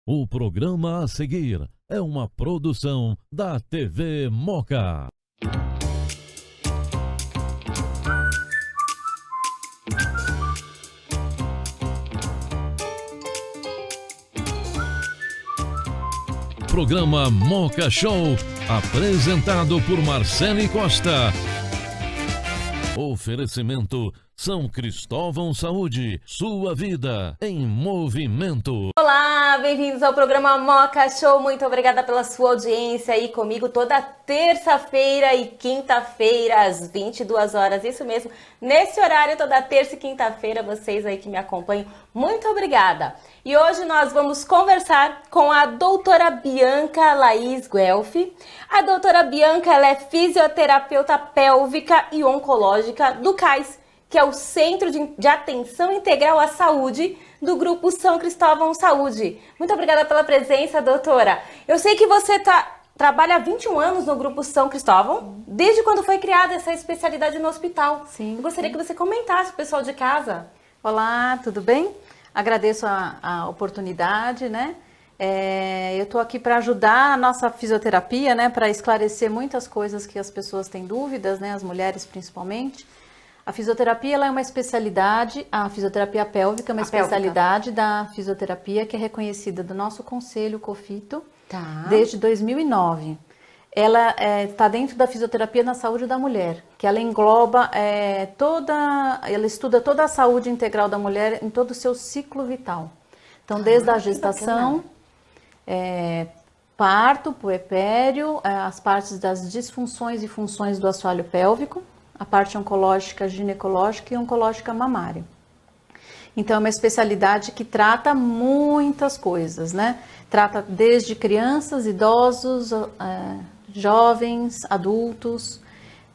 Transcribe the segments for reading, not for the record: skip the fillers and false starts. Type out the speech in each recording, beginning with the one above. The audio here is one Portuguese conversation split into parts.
O programa a seguir é uma produção da TV Moca. Programa Moca Show, apresentado por Marcele Costa. Oferecimento São Cristóvão Saúde, sua vida em movimento. Olá, bem-vindos ao programa Moca Show. Muito obrigada pela sua audiência aí comigo toda terça-feira e quinta-feira às 22 horas. Isso mesmo, nesse horário toda terça e quinta-feira, vocês aí que me acompanham, muito obrigada. E hoje nós vamos conversar com a doutora Bianca Laís Guelfi. A doutora Bianca, ela é fisioterapeuta pélvica e oncológica do CAIS, que é o Centro de Atenção Integral à Saúde do Grupo São Cristóvão Saúde. Muito obrigada pela presença, doutora. Eu sei que você trabalha há 21 anos no Grupo São Cristóvão, desde quando foi criada essa especialidade no hospital. Sim. Eu gostaria que você comentasse para o pessoal de casa. Olá, tudo bem? Agradeço a oportunidade, né? Eu estou aqui para ajudar a nossa fisioterapia, né? Para esclarecer muitas coisas que as pessoas têm dúvidas, né? As mulheres principalmente. A fisioterapia ela é uma especialidade, a fisioterapia pélvica é uma especialidade da fisioterapia que é reconhecida do nosso conselho COFITO desde 2009. Ela está dentro da fisioterapia na saúde da mulher, que ela engloba ela estuda toda a saúde integral da mulher em todo o seu ciclo vital. Então, desde a gestação, parto, puerpério, as partes das disfunções e funções do assoalho pélvico, a parte oncológica, ginecológica e oncológica mamária. Então, é uma especialidade que trata muitas coisas, né? Trata desde crianças, idosos, jovens, adultos.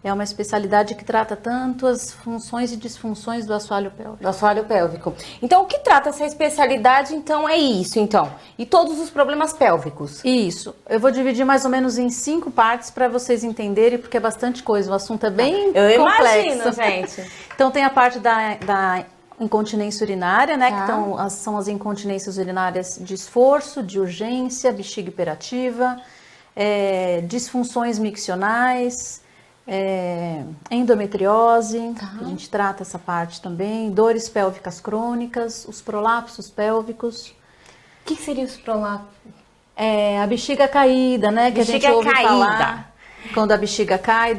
É uma especialidade que trata tanto as funções e disfunções do assoalho pélvico. Do assoalho pélvico. Então, o que trata essa especialidade, então, é isso, então? E todos os problemas pélvicos? Isso. Eu vou dividir mais ou menos em 5 partes para vocês entenderem, porque é bastante coisa. O assunto é bem complexo. Imagino, gente. Então, tem a parte da incontinência urinária, né? Que são as incontinências urinárias de esforço, de urgência, bexiga hiperativa, disfunções miccionais, endometriose, a gente trata essa parte também, dores pélvicas crônicas, os prolapsos pélvicos. O que seria os prolapsos? A bexiga caída, né? Que Bexiga a gente ouve caída. Falar. Quando a bexiga cai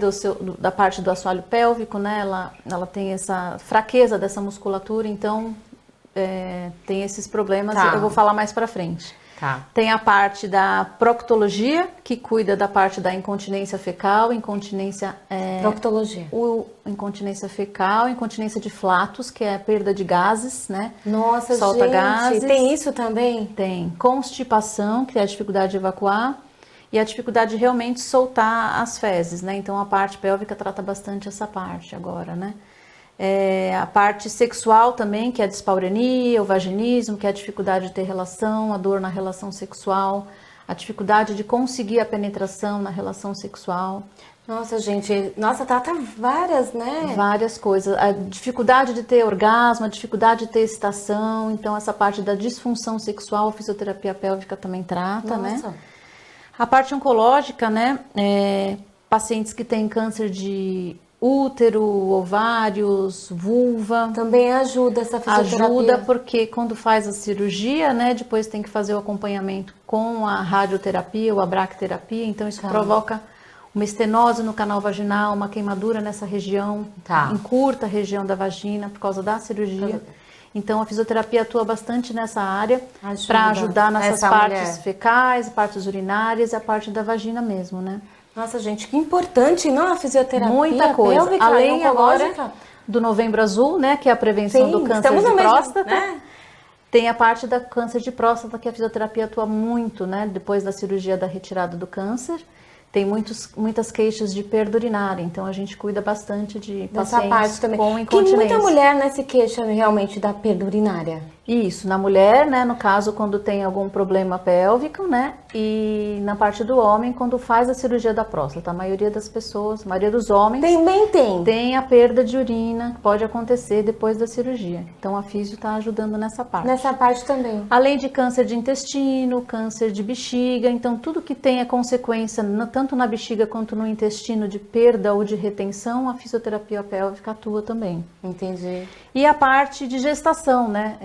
da parte do assoalho pélvico, né? Ela tem essa fraqueza dessa musculatura, então tem esses problemas. Eu vou falar mais pra frente. Tem a parte da proctologia, que cuida da parte da incontinência fecal, incontinência... Proctologia. Incontinência fecal, incontinência de flatos, que é a perda de gases, né? Nossa, solta gente, gases. Tem isso também? Tem. Constipação, que é a dificuldade de evacuar, e a dificuldade de realmente soltar as fezes, né? Então, a parte pélvica trata bastante essa parte agora, né? A parte sexual também, que é a dispareunia, o vaginismo, que é a dificuldade de ter relação, a dor na relação sexual, a dificuldade de conseguir a penetração na relação sexual. Nossa, gente, trata várias, né? Várias coisas. A dificuldade de ter orgasmo, a dificuldade de ter excitação, então essa parte da disfunção sexual, a fisioterapia pélvica também trata, né? A parte oncológica, né? Pacientes que têm câncer de útero, ovários, vulva. Também ajuda essa fisioterapia. Ajuda porque quando faz a cirurgia, né, depois tem que fazer o acompanhamento com a radioterapia ou a bracterapia, então isso provoca uma estenose no canal vaginal, uma queimadura nessa região, encurta a região da vagina por causa da cirurgia. Então a fisioterapia atua bastante nessa área para ajudar nessas partes fecais, partes urinárias e a parte da vagina mesmo, né? Nossa, gente, que importante, não? A fisioterapia muita coisa. pélvica, além agora do Novembro Azul, né, que é a prevenção do câncer de próstata. Né? Tem a parte da câncer de próstata que a fisioterapia atua muito, né, depois da cirurgia da retirada do câncer. Tem muitas queixas de perda urinária, então a gente cuida bastante de pacientes parte também. com incontinência. Que muita mulher, né, se queixa realmente da perda urinária. Isso, na mulher, né, no caso, quando tem algum problema pélvico, né, e na parte do homem, quando faz a cirurgia da próstata. A maioria das pessoas, a maioria dos homens... Também tem a perda de urina, que pode acontecer depois da cirurgia. Então, a físio está ajudando nessa parte. Nessa parte também. Além de câncer de intestino, câncer de bexiga, então tudo que tenha consequência, tanto na bexiga quanto no intestino, de perda ou de retenção, a fisioterapia pélvica atua também. Entendi. E a parte de gestação, né?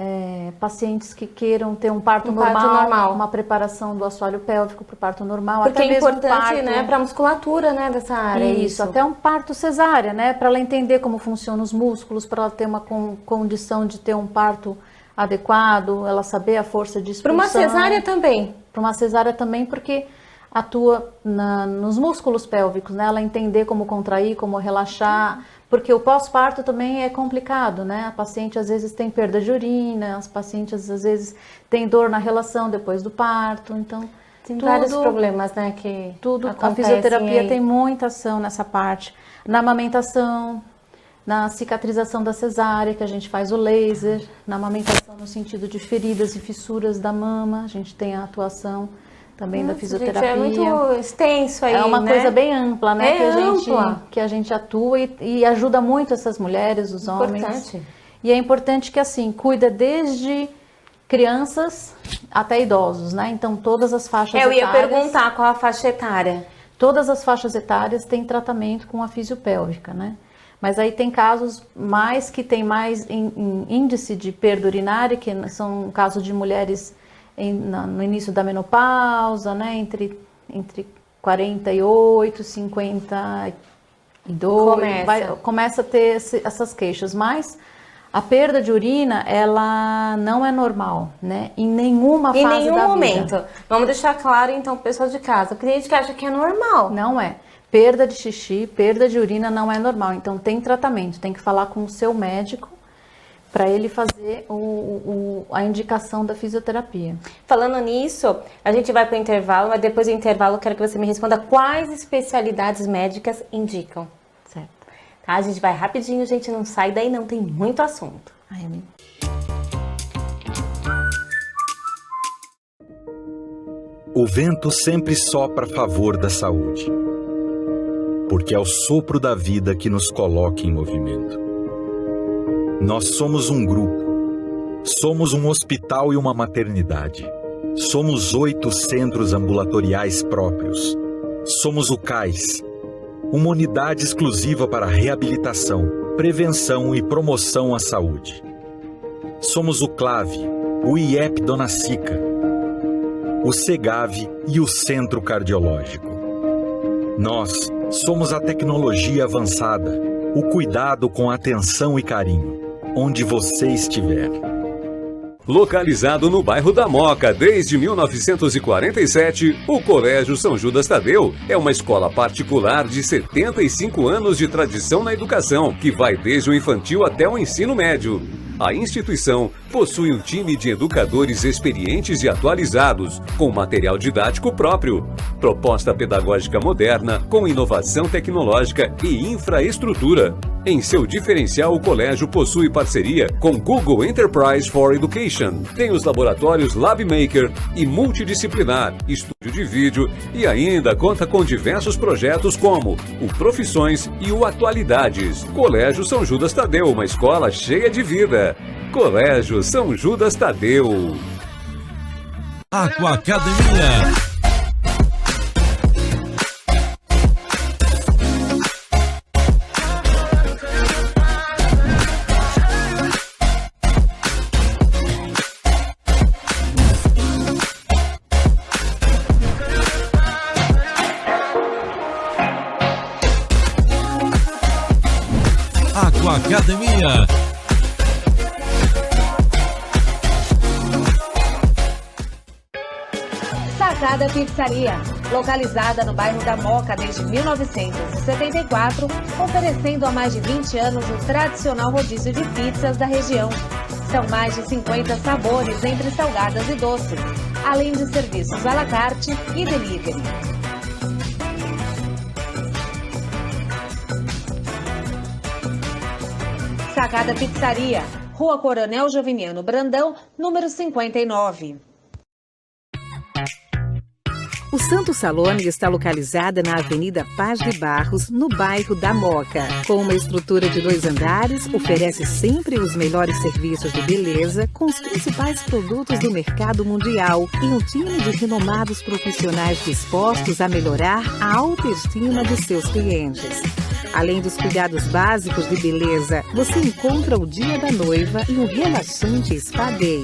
Pacientes que queiram ter um parto normal, uma preparação do assoalho pélvico para o parto normal. Porque até é mesmo importante, parto, né, para a musculatura, né, dessa área. Isso, até um parto cesárea, né, para ela entender como funcionam os músculos, para ela ter uma condição de ter um parto adequado, ela saber a força de expulsão. Para uma cesárea também? Para uma cesárea também, porque atua nos músculos pélvicos, né, ela entender como contrair, como relaxar, porque o pós-parto também é complicado, né? A paciente às vezes tem perda de urina, as pacientes às vezes têm dor na relação depois do parto, então... Tem vários problemas, né, a fisioterapia aí. Tem muita ação nessa parte. Na amamentação, na cicatrização da cesárea, que a gente faz o laser, na amamentação no sentido de feridas e fissuras da mama, a gente tem a atuação também da fisioterapia. Gente, é muito extenso aí, é uma né? coisa bem ampla, né? É que a gente atua e ajuda muito essas mulheres, os homens. Importante. E é importante que, assim, cuida desde crianças até idosos, né? Então, todas as faixas etárias... Eu ia perguntar qual a faixa etária. Todas as faixas etárias têm tratamento com a fisiopélvica, né? Mas aí tem casos mais que tem mais índice de perda urinária, que são casos de mulheres no início da menopausa, né, entre 48 e 52, começa a ter essas queixas, mas a perda de urina, ela não é normal, né, em nenhuma fase da vida. Em nenhum momento. Vamos deixar claro, então, pro pessoal de casa, porque tem gente que acha que é normal. Não é. Perda de xixi, perda de urina não é normal, então tem tratamento, tem que falar com o seu médico, para ele fazer a indicação da fisioterapia. Falando nisso, a gente vai para o intervalo, mas depois do intervalo eu quero que você me responda quais especialidades médicas indicam. Certo. Tá, a gente vai rapidinho, gente, não sai daí não, tem muito assunto. Ai, amiga. O vento sempre sopra a favor da saúde, porque é o sopro da vida que nos coloca em movimento. Nós somos um grupo, somos um hospital e uma maternidade. Somos 8 centros ambulatoriais próprios. Somos o CAIS, uma unidade exclusiva para reabilitação, prevenção e promoção à saúde. Somos o CLAVE, o IEP Dona Sica, o CEGAV e o Centro Cardiológico. Nós somos a tecnologia avançada, o cuidado com atenção e carinho, onde você estiver. Localizado no bairro da Moca desde 1947, o Colégio São Judas Tadeu é uma escola particular de 75 anos de tradição na educação, que vai desde o infantil até o ensino médio. A instituição possui um time de educadores experientes e atualizados, com material didático próprio, proposta pedagógica moderna, com inovação tecnológica e infraestrutura. Em seu diferencial, o colégio possui parceria com Google Enterprise for Education. Tem os laboratórios LabMaker e multidisciplinar, estúdio de vídeo e ainda conta com diversos projetos como o Profissões e o Atualidades. Colégio São Judas Tadeu, uma escola cheia de vida. Colégio São Judas Tadeu. Aquacademia. Aquacademia. Sacada Pizzaria, localizada no bairro da Moca desde 1974, oferecendo há mais de 20 anos o tradicional rodízio de pizzas da região. São mais de 50 sabores entre salgadas e doces, além de serviços à la carte e delivery. Sacada Pizzaria, Rua Coronel Joviniano Brandão, número 59. O Santo Salone está localizada na Avenida Paz de Barros, no bairro da Moca. Com uma estrutura de 2 andares, oferece sempre os melhores serviços de beleza com os principais produtos do mercado mundial e um time de renomados profissionais dispostos a melhorar a autoestima de seus clientes. Além dos cuidados básicos de beleza, você encontra o dia da noiva e um relaxante spa day.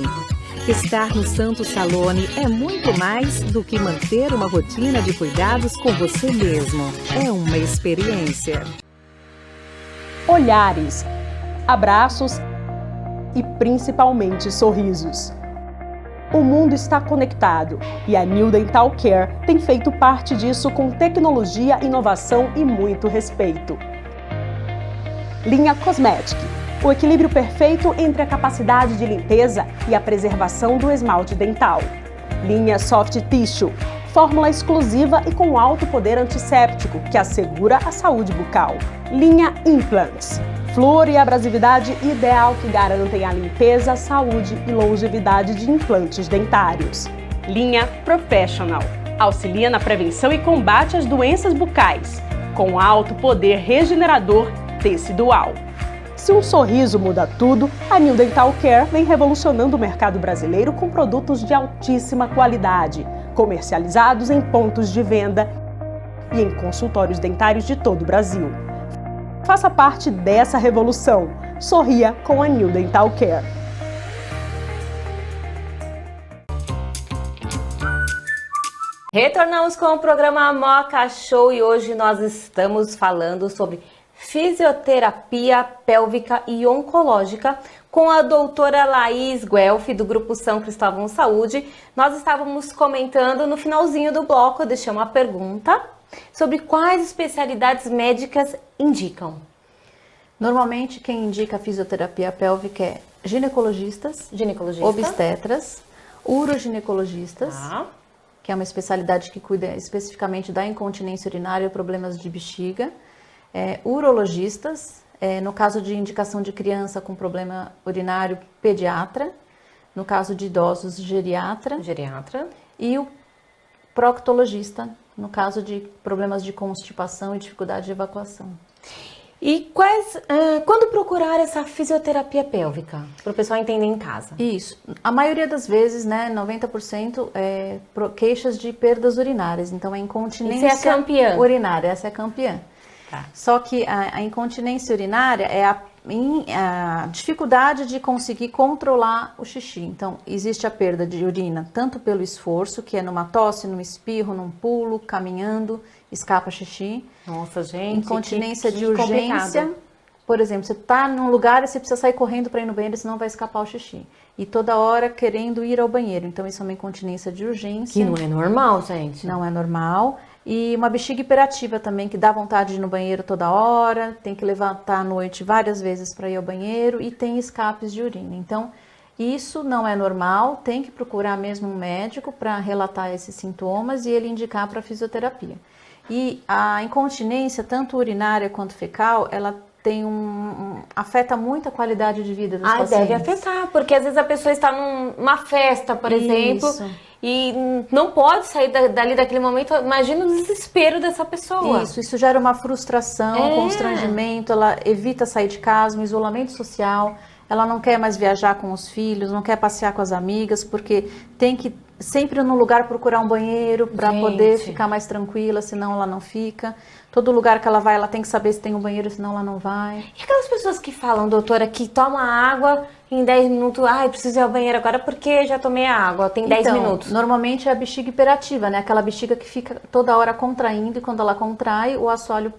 Estar no Santo Salone é muito mais do que manter uma rotina de cuidados com você mesmo. É uma experiência. Olhares, abraços e principalmente sorrisos. O mundo está conectado e a New Dental Care tem feito parte disso com tecnologia, inovação e muito respeito. Linha Cosmetic. O equilíbrio perfeito entre a capacidade de limpeza e a preservação do esmalte dental. Linha Soft Tissue, fórmula exclusiva e com alto poder antisséptico que assegura a saúde bucal. Linha Implants, flúor e abrasividade ideal que garantem a limpeza, saúde e longevidade de implantes dentários. Linha Professional, auxilia na prevenção e combate às doenças bucais, com alto poder regenerador tecidual. Se um sorriso muda tudo, a New Dental Care vem revolucionando o mercado brasileiro com produtos de altíssima qualidade, comercializados em pontos de venda e em consultórios dentários de todo o Brasil. Faça parte dessa revolução. Sorria com a New Dental Care. Retornamos com o programa Moca Show e hoje nós estamos falando sobre fisioterapia pélvica e oncológica com a doutora Laís Guelfi, do Grupo São Cristóvão Saúde. Nós estávamos comentando no finalzinho do bloco, eu deixei uma pergunta sobre quais especialidades médicas indicam. Normalmente quem indica a fisioterapia pélvica é ginecologistas, obstetras, uroginecologistas, que é uma especialidade que cuida especificamente da incontinência urinária e problemas de bexiga. Urologistas, no caso de indicação de criança com problema urinário, pediatra, no caso de idosos, geriatra, e o proctologista, no caso de problemas de constipação e dificuldade de evacuação. E quando procurar essa fisioterapia pélvica, para o pessoal entender em casa? Isso, a maioria das vezes, 90% queixas de perdas urinárias, então a incontinência urinária, essa é a campeã. Tá. Só que a incontinência urinária é a dificuldade de conseguir controlar o xixi. Então, existe a perda de urina tanto pelo esforço, que é numa tosse, num espirro, num pulo, caminhando, escapa xixi. Nossa, gente, incontinência de urgência. Complicado. Por exemplo, você está num lugar e você precisa sair correndo para ir no banheiro, senão vai escapar o xixi. E toda hora querendo ir ao banheiro. Então, isso é uma incontinência de urgência. Que não é normal, gente. Não é normal. E uma bexiga hiperativa também, que dá vontade de ir no banheiro toda hora, tem que levantar à noite várias vezes para ir ao banheiro e tem escapes de urina. Então, isso não é normal, tem que procurar mesmo um médico para relatar esses sintomas e ele indicar para fisioterapia. E a incontinência, tanto urinária quanto fecal, ela tem afeta muito a qualidade de vida dos pacientes. Deve afetar, porque às vezes a pessoa está numa festa, por exemplo, e não pode sair dali daquele momento. Imagina o desespero dessa pessoa. Isso gera uma frustração, constrangimento, ela evita sair de casa, um isolamento social, ela não quer mais viajar com os filhos, não quer passear com as amigas, porque tem que sempre no lugar procurar um banheiro para poder ficar mais tranquila, senão ela não fica. Todo lugar que ela vai, ela tem que saber se tem um banheiro, senão ela não vai. E aquelas pessoas que falam, doutora, que toma água em 10 minutos, preciso ir ao banheiro agora porque já tomei a água, tem 10 minutos. Normalmente é a bexiga hiperativa, Aquela bexiga que fica toda hora contraindo e quando ela contrai, o assoalho,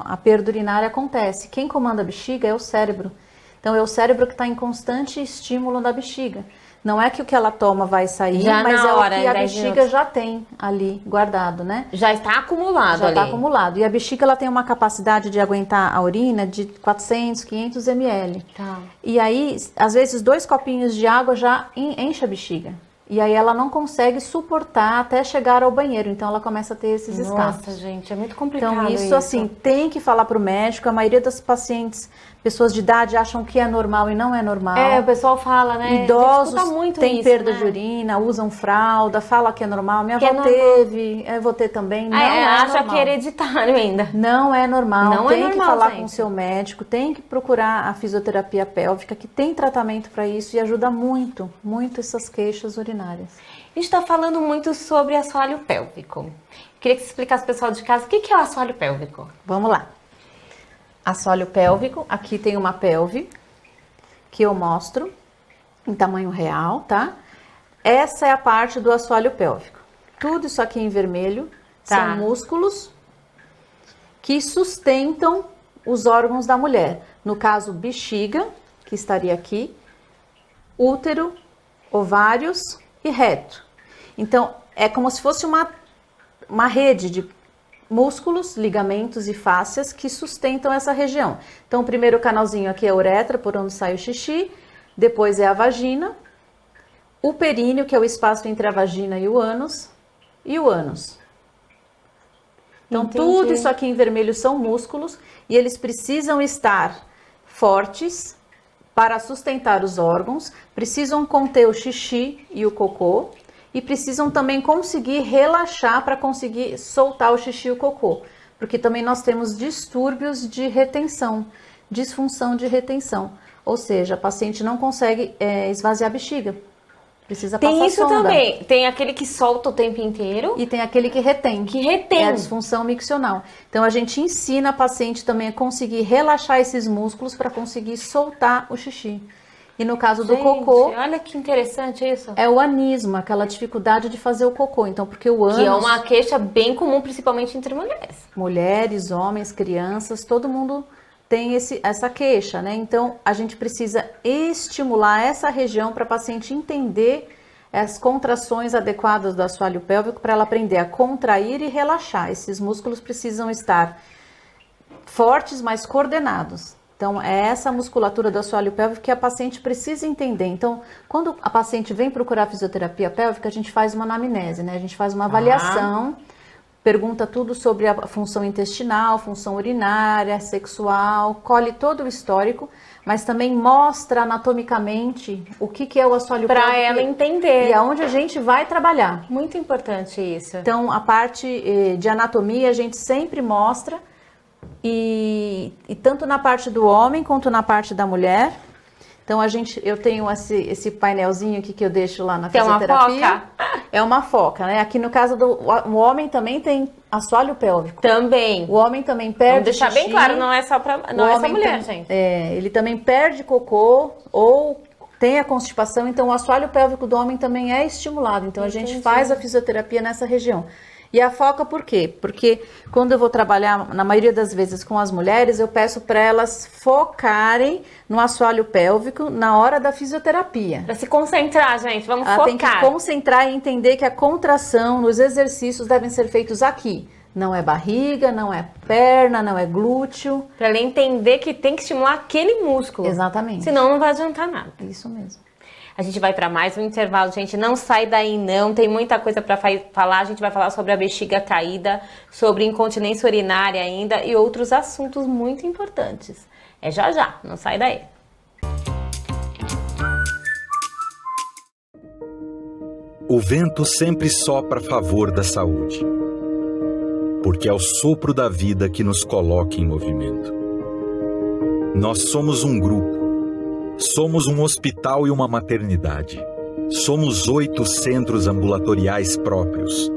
a perda urinária acontece. Quem comanda a bexiga é o cérebro. Então é o cérebro que está em constante estímulo da bexiga. Não é que o que ela toma vai sair, mas é o que a bexiga já tem ali guardado, Já está acumulado ali. Já está acumulado. E a bexiga ela tem uma capacidade de aguentar a urina de 400, 500 ml. Tá. E aí, às vezes, 2 copinhos de água já enche a bexiga. e aí ela não consegue suportar até chegar ao banheiro, então ela começa a ter esses estados. Nossa, gente, é muito complicado então isso assim, tem que falar para o médico. A maioria das pacientes, pessoas de idade, acham que é normal e não é normal. O pessoal fala, né? Idosos muito têm isso, perda né? de urina, usam fralda, fala que é normal. Minha que avó teve, eu vou ter também. Não é acha normal. que é hereditário ainda. Não é normal. Não tem é normal, que falar gente. com o seu médico, tem que procurar a fisioterapia pélvica, que tem tratamento para isso e ajuda muito, muito essas queixas urinárias. A gente está falando muito sobre assoalho pélvico. Queria que você explicasse pro pessoal de casa o que é o assoalho pélvico. Vamos lá. Assoalho pélvico, aqui tem uma pelve que eu mostro em tamanho real, tá? Essa é a parte do assoalho pélvico. Tudo isso aqui em vermelho são músculos que sustentam os órgãos da mulher. No caso, bexiga, que estaria aqui, útero, ovários e reto. Então, é como se fosse uma rede de músculos, ligamentos e fáscias que sustentam essa região. Então, o primeiro canalzinho aqui é a uretra, por onde sai o xixi, depois é a vagina, o períneo, que é o espaço entre a vagina e o ânus. Então, Entendi. tudo isso aqui em vermelho são músculos e eles precisam estar fortes para sustentar os órgãos, precisam conter o xixi e o cocô e precisam também conseguir relaxar para conseguir soltar o xixi e o cocô, porque também nós temos distúrbios de retenção, disfunção de retenção, ou seja, a paciente não consegue esvaziar a bexiga, precisa passar sonda. Tem isso também, tem aquele que solta o tempo inteiro E tem aquele que retém. É a disfunção miccional. Então, a gente ensina a paciente também a conseguir relaxar esses músculos para conseguir soltar o xixi. E no caso do cocô, olha que interessante isso. é o anismo, aquela dificuldade de fazer o cocô. Então, porque o ânus... Que é uma queixa bem comum, principalmente entre mulheres. Mulheres, homens, crianças, todo mundo tem essa queixa, né? Então, a gente precisa estimular essa região para a paciente entender as contrações adequadas do assoalho pélvico para ela aprender a contrair e relaxar. Esses músculos precisam estar fortes, mas coordenados. Então, é essa musculatura do assoalho pélvico que a paciente precisa entender. Então, quando a paciente vem procurar fisioterapia pélvica, a gente faz uma anamnese, né? A gente faz uma avaliação, pergunta tudo sobre a função intestinal, função urinária, sexual, colhe todo o histórico, mas também mostra anatomicamente o que é o assoalho pélvico. Para ela entender. E aonde a gente vai trabalhar. Muito importante isso. Então, a parte de anatomia a gente sempre mostra, e tanto na parte do homem quanto na parte da mulher. Então, eu tenho esse painelzinho aqui que eu deixo lá na fisioterapia. É uma foca? É uma foca, né? Aqui no caso o homem também tem assoalho pélvico. Também. O homem também perde Vamos deixar xixi. bem claro, não é só mulher, gente. Ele também perde cocô ou tem a constipação, então o assoalho pélvico do homem também é estimulado. Então, a gente faz a fisioterapia nessa região. E a foca por quê? Porque quando eu vou trabalhar, na maioria das vezes com as mulheres, eu peço para elas focarem no assoalho pélvico na hora da fisioterapia. Para se concentrar, gente, vamos focar. Tem que concentrar e entender que a contração nos exercícios devem ser feitos aqui. Não é barriga, não é perna, não é glúteo. Para ela entender que tem que estimular aquele músculo. Exatamente. Senão não vai adiantar nada. Isso mesmo. A gente vai para mais um intervalo, gente. Não sai daí, não. Tem muita coisa para falar. A gente vai falar sobre a bexiga caída, sobre incontinência urinária ainda e outros assuntos muito importantes. É já já, não sai daí. O vento sempre sopra a favor da saúde, porque é o sopro da vida que nos coloca em movimento. Nós somos um grupo. Somos um hospital e uma maternidade. Somos 8 centros ambulatoriais próprios.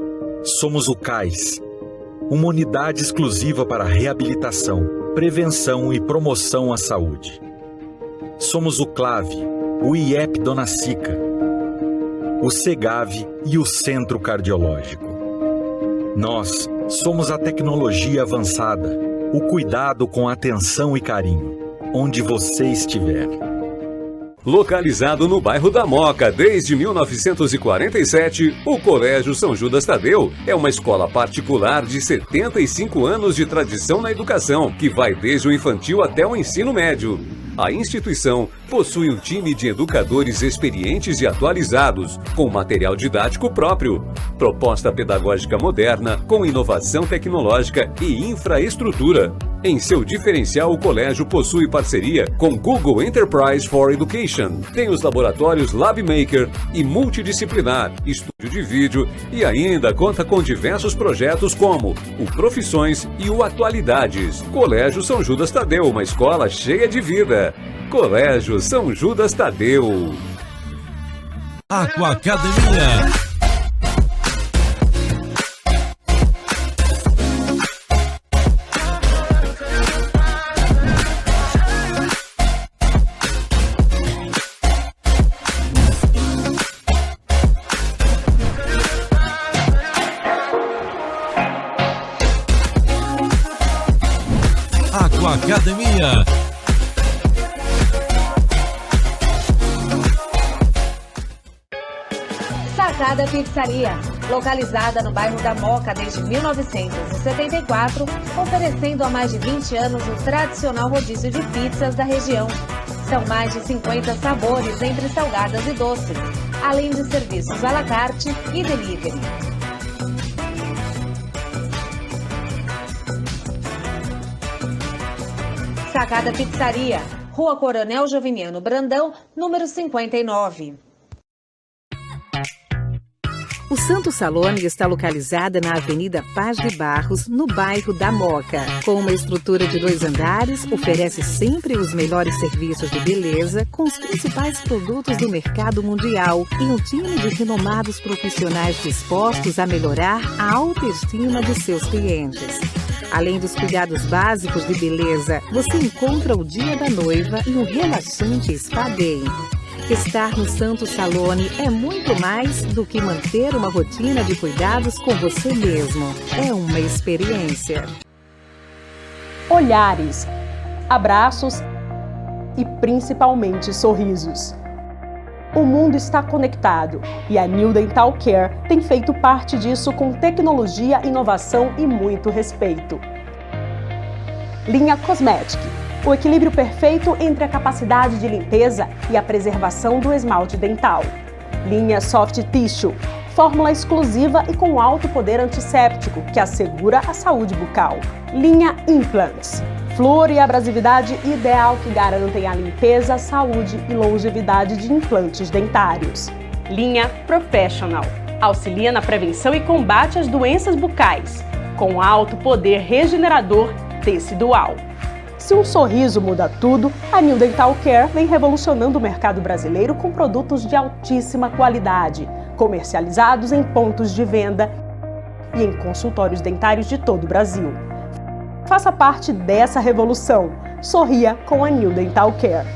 Somos o CAIS, uma unidade exclusiva para reabilitação, prevenção e promoção à saúde. Somos o CLAVE, o IEP Dona Sica, o CEGAV e o Centro Cardiológico. Nós somos a tecnologia avançada, o cuidado com atenção e carinho, onde você estiver. Localizado no bairro da Moca desde 1947, o Colégio São Judas Tadeu é uma escola particular de 75 anos de tradição na educação, que vai desde o infantil até o ensino médio. A instituição Possui um time de educadores experientes e atualizados, com material didático próprio. Proposta pedagógica moderna, com inovação tecnológica e infraestrutura. Em seu diferencial, o colégio possui parceria com Google Enterprise for Education. Tem os laboratórios LabMaker e multidisciplinar, estúdio de vídeo e ainda conta com diversos projetos como o Profissões e o Atualidades. Colégio São Judas Tadeu, uma escola cheia de vida. Colégio São Judas Tadeu. Aquacademia. Aquacademia. Sacada Pizzaria, localizada no bairro da Moca desde 1974, oferecendo há mais de 20 anos o tradicional rodízio de pizzas da região. São mais de 50 sabores entre salgadas e doces, além de serviços à la carte e delivery. Sacada Pizzaria, Rua Coronel Joviniano Brandão, número 59. O Santo Salone está localizada na Avenida Paz de Barros, no bairro da Moca. Com uma estrutura de 2 andares, oferece sempre os melhores serviços de beleza, com os principais produtos do mercado mundial e um time de renomados profissionais dispostos a melhorar a autoestima de seus clientes. Além dos cuidados básicos de beleza, você encontra o dia da noiva e um relaxante spa day. Estar no Santo Salone é muito mais do que manter uma rotina de cuidados com você mesmo. É uma experiência. Olhares, abraços e principalmente sorrisos. O mundo está conectado e a New Dental Care tem feito parte disso com tecnologia, inovação e muito respeito. Linha Cosmetic. O equilíbrio perfeito entre a capacidade de limpeza e a preservação do esmalte dental. Linha Soft Tissue, fórmula exclusiva e com alto poder antisséptico que assegura a saúde bucal. Linha Implants, flúor e abrasividade ideal que garantem a limpeza, saúde e longevidade de implantes dentários. Linha Professional, auxilia na prevenção e combate às doenças bucais, com alto poder regenerador tecidual. Se um sorriso muda tudo, a New Dental Care vem revolucionando o mercado brasileiro com produtos de altíssima qualidade, comercializados em pontos de venda e em consultórios dentários de todo o Brasil. Faça parte dessa revolução. Sorria com a New Dental Care.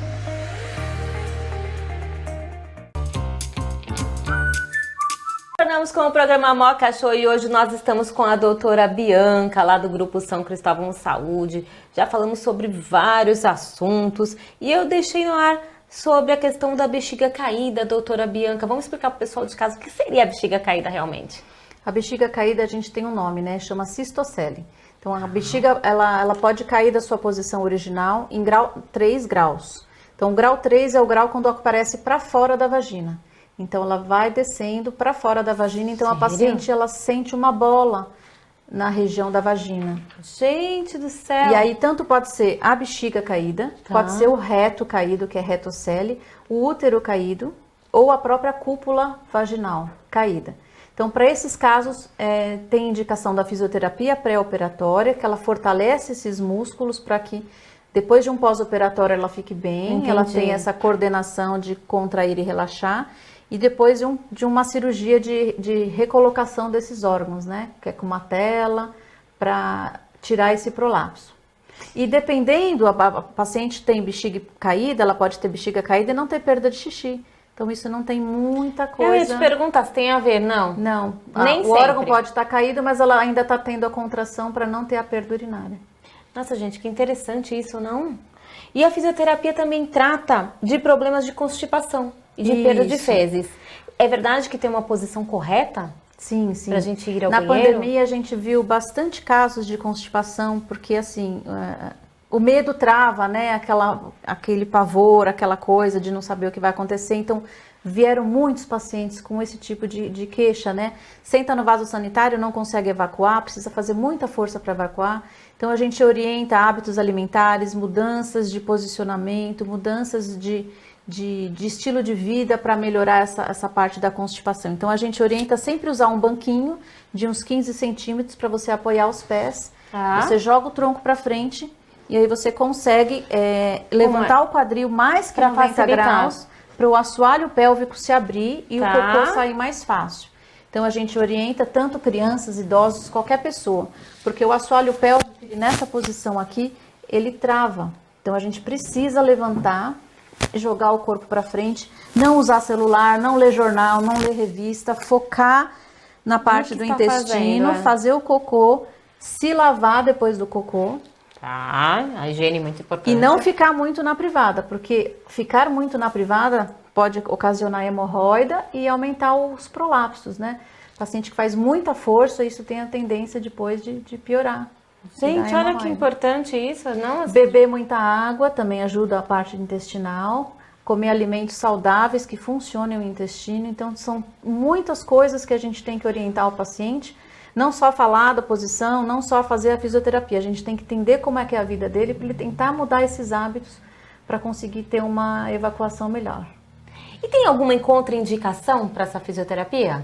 Tornamos com o programa Moca Show e hoje nós estamos com a doutora Bianca, lá do Grupo São Cristóvão Saúde. Já falamos sobre vários assuntos e eu deixei no ar sobre a questão da bexiga caída, doutora Bianca. Vamos explicar para o pessoal de casa o que seria a bexiga caída realmente? A bexiga caída, a gente tem um nome, né? Chama cistocele. Então, a bexiga, ela pode cair da sua posição original em 3 graus. Então, o grau 3 é o grau quando aparece para fora da vagina. Então, ela vai descendo para fora da vagina. Então, a paciente, ela sente uma bola na região da vagina. Gente do céu! E aí, tanto pode ser a bexiga caída, pode ser o reto caído, que é retocele, o útero caído ou a própria cúpula vaginal caída. Então, para esses casos, tem indicação da fisioterapia pré-operatória, que ela fortalece esses músculos para que depois de um pós-operatório ela fique bem. Entendi. Ela tem essa coordenação de contrair e relaxar. E depois de uma cirurgia de recolocação desses órgãos, né? Que é com uma tela, para tirar esse prolapso. E dependendo, a paciente tem bexiga caída, ela pode ter bexiga caída e não ter perda de xixi. Então isso não tem muita coisa. Eu ia te perguntar se tem a ver, não? Não. Nem o sempre. órgão pode estar caído, mas ela ainda está tendo a contração para não ter a perda urinária. Nossa, gente, que interessante isso, não? E a fisioterapia também trata de problemas de constipação e de perda de fezes. É verdade que tem uma posição correta? Sim, sim. Pra gente ir ao Na banheiro? pandemia a gente viu bastante casos de constipação, porque assim, o medo trava, né? Aquele pavor, aquela coisa de não saber o que vai acontecer. Então, vieram muitos pacientes com esse tipo de queixa, né? Senta no vaso sanitário, não consegue evacuar, precisa fazer muita força para evacuar. Então, a gente orienta hábitos alimentares, mudanças de posicionamento, mudanças de estilo de vida para melhorar essa parte da constipação. Então, a gente orienta sempre usar um banquinho de uns 15 centímetros para você apoiar os pés. Você joga o tronco para frente e aí você consegue levantar o quadril mais que 90 graus para o assoalho pélvico se abrir e o cocô sair mais fácil. Então, a gente orienta tanto crianças, idosos, qualquer pessoa, porque o assoalho pélvico, nessa posição aqui, ele trava. Então, a gente precisa levantar, jogar o corpo para frente, não usar celular, não ler jornal, não ler revista, focar na parte do intestino, fazer o cocô, se lavar depois do cocô. Tá, a higiene é muito importante. E não ficar muito na privada, porque ficar muito na privada pode ocasionar hemorroida e aumentar os prolapsos, né? Paciente que faz muita força, isso tem a tendência depois de piorar. Gente, olha que importante isso, não? Beber muita água também ajuda a parte intestinal. Comer alimentos saudáveis que funcionem o intestino. Então, são muitas coisas que a gente tem que orientar o paciente. Não só falar da posição, não só fazer a fisioterapia. A gente tem que entender como é que é a vida dele para ele tentar mudar esses hábitos para conseguir ter uma evacuação melhor. E tem alguma contraindicação para essa fisioterapia?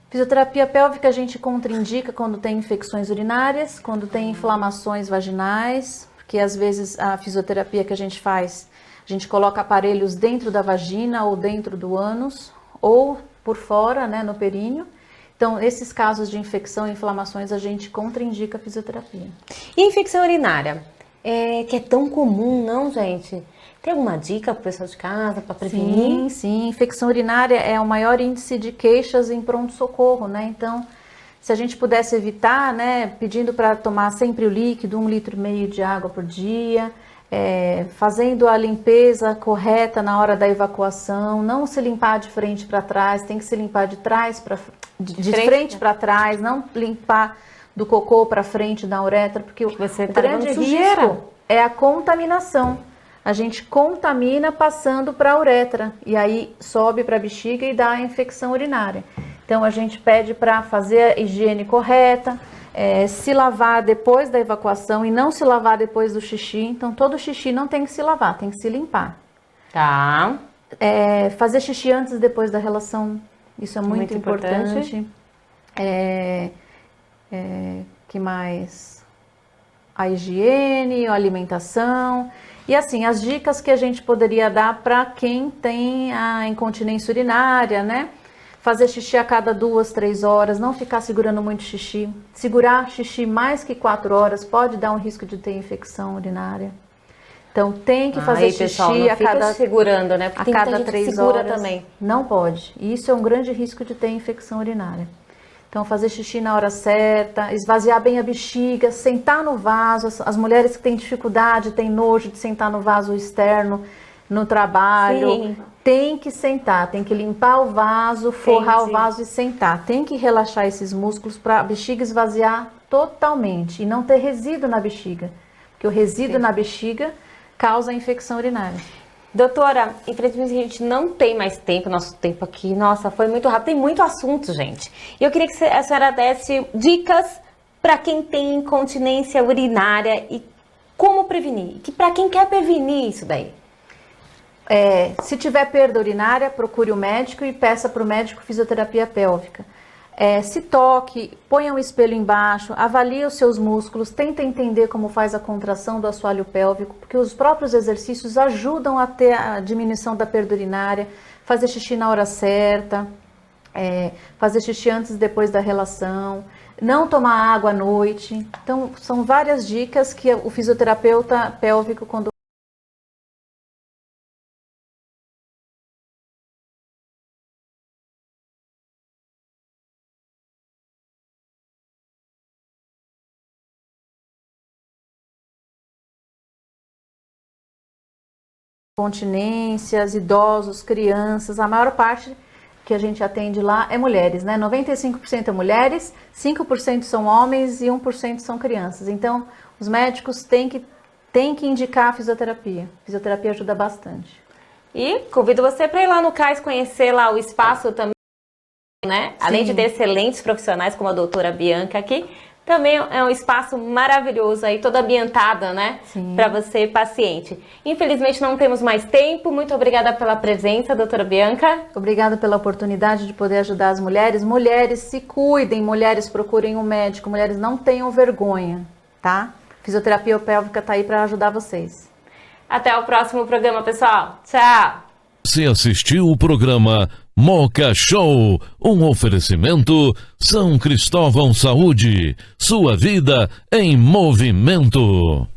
Fisioterapia pélvica a gente contraindica quando tem infecções urinárias, quando tem inflamações vaginais, porque às vezes a fisioterapia que a gente faz, a gente coloca aparelhos dentro da vagina ou dentro do ânus, ou por fora, né, no períneo. Então, nesses casos de infecção e inflamações, a gente contraindica a fisioterapia. E infecção urinária? Que é tão comum, não, gente? Tem alguma dica para o pessoal de casa para prevenir? Sim. Infecção urinária é o maior índice de queixas em pronto-socorro, né? Então, se a gente pudesse evitar, né, pedindo para tomar sempre o líquido, 1,5 litro de água por dia, fazendo a limpeza correta na hora da evacuação, não se limpar de frente para trás, tem que se limpar de trás para de frente para trás, não limpar do cocô para frente da uretra, porque o grande risco é a contaminação. A gente contamina passando para a uretra e aí sobe para a bexiga e dá a infecção urinária. Então, a gente pede para fazer a higiene correta, se lavar depois da evacuação e não se lavar depois do xixi. Então, todo xixi não tem que se lavar, tem que se limpar. Tá. Fazer xixi antes e depois da relação, isso é muito importante. Que mais? A higiene, a alimentação. E assim, as dicas que a gente poderia dar para quem tem a incontinência urinária, né? Fazer xixi a cada 2, 3 horas, não ficar segurando muito xixi. Segurar xixi mais que 4 horas pode dar um risco de ter infecção urinária. Então, tem que fazer xixi pessoal, não a cada segurando, né? Porque a cada 3 horas. Também. Não pode. E isso é um grande risco de ter infecção urinária. Então, fazer xixi na hora certa, esvaziar bem a bexiga, sentar no vaso. As mulheres que têm dificuldade, têm nojo de sentar no vaso externo, no trabalho, tem que sentar, tem que limpar o vaso, forrar o vaso e sentar. Tem que relaxar esses músculos para a bexiga esvaziar totalmente e não ter resíduo na bexiga, porque o resíduo na bexiga causa infecção urinária. Doutora, infelizmente a gente não tem mais tempo, nosso tempo aqui, nossa, foi muito rápido, tem muito assunto, gente. E eu queria que a senhora desse dicas para quem tem incontinência urinária e como prevenir, que para quem quer prevenir isso daí. Se tiver perda urinária, procure o médico e peça para o médico fisioterapia pélvica. Se toque, ponha um espelho embaixo, avalie os seus músculos, tenta entender como faz a contração do assoalho pélvico, porque os próprios exercícios ajudam a ter a diminuição da perda urinária, fazer xixi na hora certa, fazer xixi antes e depois da relação, não tomar água à noite. Então, são várias dicas que o fisioterapeuta pélvico, quando continências, idosos, crianças, a maior parte que a gente atende lá é mulheres, né? 95% é mulheres, 5% são homens e 1% são crianças. Então, os médicos têm que tem que indicar a fisioterapia. Fisioterapia ajuda bastante. E convido você para ir lá no CAIS conhecer lá o espaço também, né? Além de ter excelentes profissionais como a doutora Bianca aqui, também é um espaço maravilhoso aí, todo ambientado, né? Para você, paciente. Infelizmente não temos mais tempo. Muito obrigada pela presença, doutora Bianca. Obrigada pela oportunidade de poder ajudar as mulheres. Mulheres, se cuidem, mulheres, procurem um médico, mulheres, não tenham vergonha, tá? Fisioterapia pélvica tá aí para ajudar vocês. Até o próximo programa, pessoal. Tchau! Você assistiu o programa Moca Show, um oferecimento São Cristóvão Saúde, sua vida em movimento.